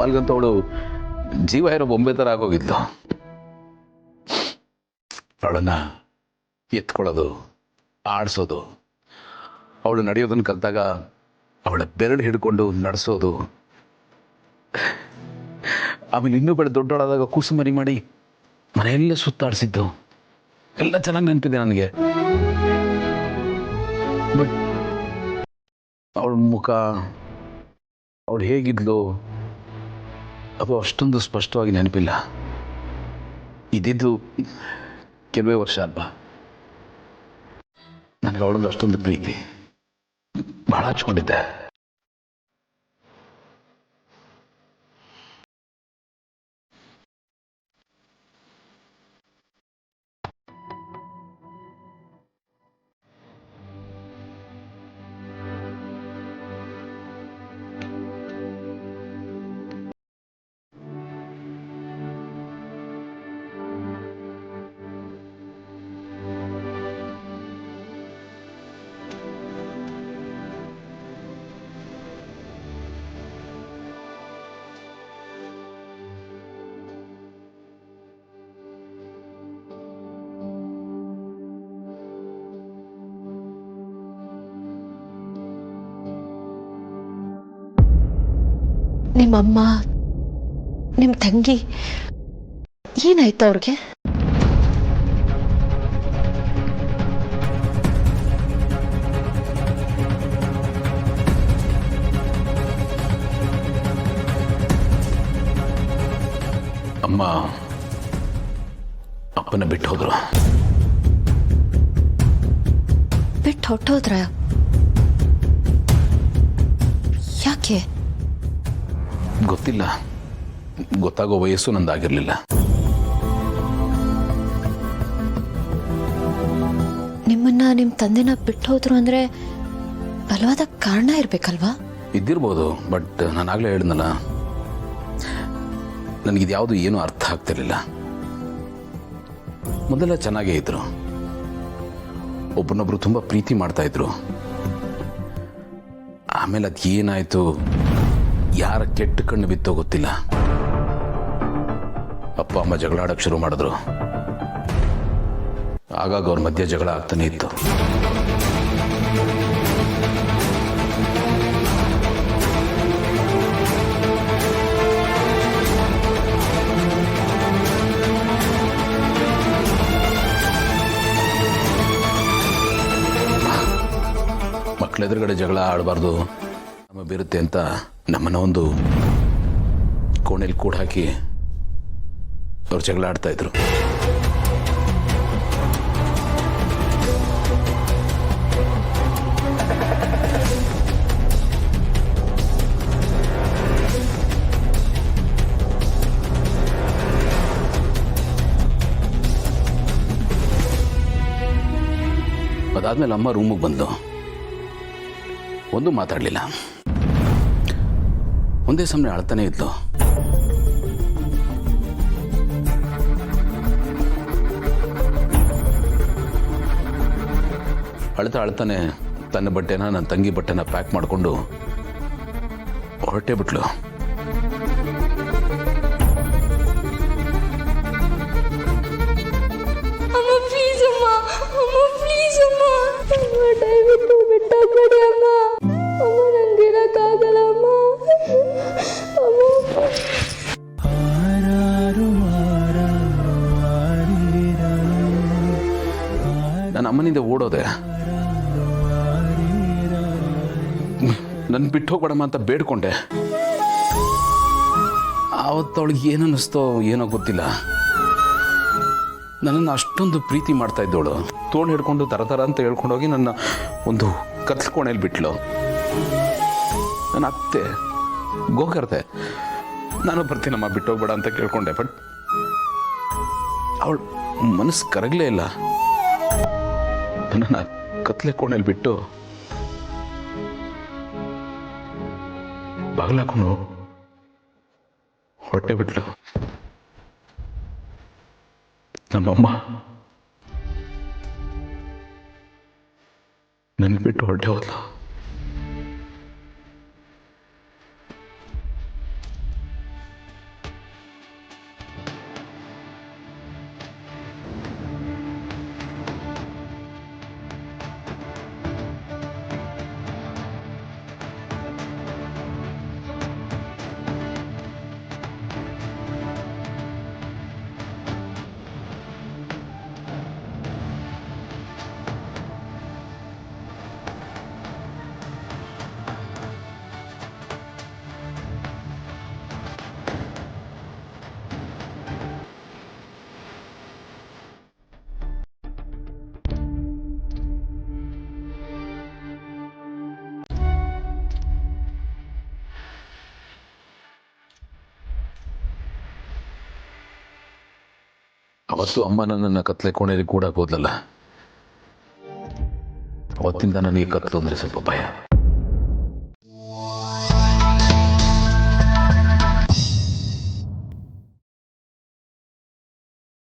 ಅಲ್ಗಂತ ಅವಳು ಜೀವ ಇರೋ ಬೊಂಬೆ ಥರ ಆಗೋಗಿದ್ಲು. ಅವಳನ್ನು ಎತ್ಕೊಳ್ಳೋದು, ಆಡಿಸೋದು, ಅವಳು ನಡೆಯೋದನ್ನು ಕಲಿತಾಗ ಅವಳ ಬೆರಳು ಹಿಡ್ಕೊಂಡು ನಡೆಸೋದು, ಆಮೇಲೆ ಇನ್ನೂ ಬೆಳೆ ದೊಡ್ಡವಳಾದಾಗ ಕೂಸು ಮರಿ ಮಾಡಿ ಮನೆಯಲ್ಲೇ ಸುತ್ತಾಡಿಸಿದ್ದು ಎಲ್ಲ ಚೆನ್ನಾಗಿ ನೆನಪಿದೆ ನನಗೆ. ಬಟ್ ಅವಳ ಮುಖ, ಅವಳು ಹೇಗಿದ್ಲು ಅದು ಅಷ್ಟೊಂದು ಸ್ಪಷ್ಟವಾಗಿ ನೆನಪಿಲ್ಲ. ಇದ್ದಿದ್ದು ಕೆಲವೇ ವರ್ಷ ಅಲ್ವಾ. ನನಗೆ ಅವಳೊಂದು ಅಷ್ಟೊಂದು ಪ್ರೀತಿ, ಬಹಳ ಹಚ್ಕೊಂಡಿದ್ದೆ. ನಿಮ್ಮಮ್ಮ, ನಿಮ್ಮ ತಂಗಿ ಏನಾಯ್ತು ಅವ್ರಿಗೆ? ಅಮ್ಮ ಅಪ್ಪನ ಬಿಟ್ಟು ಹೋದ್ರು. ಬಿಟ್ಟು ಹೊಟ್ಟೋದ್ರ? ಯಾಕೆ? ಗೊತ್ತಿಲ್ಲ, ಗೊತ್ತಾಗೋ ವಯಸ್ಸು ನಂದಾಗಿರ್ಲಿಲ್ಲ. ನಿಮ್ಮನ್ನ ನಿಮ್ಮ ತಂದೆನ ಬಿಟ್ಟು ಹೋದ್ರು ಅಂದ್ರೆ ಬಲವಾದ ಕಾರಣ ಇರ್ಬೇಕಲ್ವಾ? ಇದ್ದಿರ್ಬೋದು, ಬಟ್ ನಾನಾಗಲೇ ಹೇಳಿದ್ನಲ್ಲ, ನನಗಿದ್ಯಾವುದು ಏನೂ ಅರ್ಥ ಆಗ್ತಿರ್ಲಿಲ್ಲ. ಮೊದಲೆಲ್ಲ ಚೆನ್ನಾಗೇ ಇದ್ರು, ಒಬ್ಬನೊಬ್ರು ತುಂಬ ಪ್ರೀತಿ ಮಾಡ್ತಾ ಇದ್ರು. ಆಮೇಲೆ ಅದು ಏನಾಯ್ತು, ಯಾರ ಕೆಟ್ಟ ಕಣ್ಣು ಬಿತ್ತೋ ಗೊತ್ತಿಲ್ಲ. ಅಪ್ಪ ಅಮ್ಮ ಜಗಳ ಆಡಕ್ಕೆ ಶುರು ಮಾಡಿದ್ರು. ಆಗಾಗ ಅವ್ರ ಮಧ್ಯೆ ಜಗಳ ಆಗ್ತಾನೆ ಇತ್ತು. ಮಕ್ಕಳೆದುರುಗಡೆ ಜಗಳ ಆಡಬಾರ್ದು, ನಮ್ಮ ಬೀರುತ್ತೆ ಅಂತ ನಮ್ಮನ್ನ ಒಂದು ಕೋಣೆಯಲ್ಲಿ ಕೂಡ ಹಾಕಿ ಅವ್ರು ಜಗಳ ಆಡ್ತಾ ಇದ್ರು. ಅದಾದ್ಮೇಲೆ ಅಮ್ಮ ರೂಮಿಗೆ ಬಂದು ಒಂದು ಮಾತಾಡಲಿಲ್ಲ. ಒಂದೇ ಸಮನೆ ಅಳ್ತಾನೆ ಇದ್ಲು. ಅಳ್ತಾನೆ ತನ್ನ ಬಟ್ಟೆನ, ನನ್ನ ತಂಗಿ ಬಟ್ಟೆನ ಪ್ಯಾಕ್ ಮಾಡಿಕೊಂಡು ಹೊರಟೇ ಬಿಟ್ಲು. ನನ್ನ ಅಮ್ಮನಿಂದ ಓಡೋದೆ, ನನ್ನ ಬಿಟ್ಟು ಹೋಗ್ಬೇಡಮ್ಮ ಅಂತ ಬೇಡ್ಕೊಂಡೆ. ಆವತ್ತವಳಿಗೆ ಏನನ್ನಿಸ್ತೋ ಏನೋ ಗೊತ್ತಿಲ್ಲ, ನನ್ನನ್ನು ಅಷ್ಟೊಂದು ಪ್ರೀತಿ ಮಾಡ್ತಾ ಇದ್ದವಳು ತೋಳು ಹಿಡ್ಕೊಂಡು ತರ ಅಂತ ಹೇಳ್ಕೊಂಡೋಗಿ ನನ್ನ ಒಂದು ಕತ್ಲು ಕೋಣೆಯಲ್ಲಿ ಬಿಟ್ಲು. ನನ್ನ ಅತ್ತೆ ಗೋಕರ್ತೆ, ನಾನು ಬರ್ತೀನಮ್ಮ ಬಿಟ್ಟೋಗ್ಬೇಡ ಅಂತ ಕೇಳ್ಕೊಂಡೆ. ಬಟ್ ಅವಳು ಮನಸ್ಸು ಕರಗಲೇ ಇಲ್ಲ. ನನ್ನ ಕತ್ಲೆ ಕೋಣೆಯಲ್ಲಿ ಬಿಟ್ಟು ಬಾಗ್ಲಾಕೊಂಡು ಹೊಟ್ಟೆ ಬಿಟ್ಲು. ನಮ್ಮಮ್ಮ ನನ್ನ ಬಿಟ್ಟು ಹೊಟ್ಟೆ ಹೋದ್ಲು. ಅವತ್ತು ಅಮ್ಮ ನನ್ನನ್ನು ಕತ್ಲೆ ಕೋಣೆಯಲ್ಲಿ ಕೂಡ ಹೋದ್ಲಲ್ಲ, ಅವತ್ತಿಂದ ನನಗೆ ಕತ್ಲು ಅಂದರೆ ಸ್ವಲ್ಪ ಭಯ.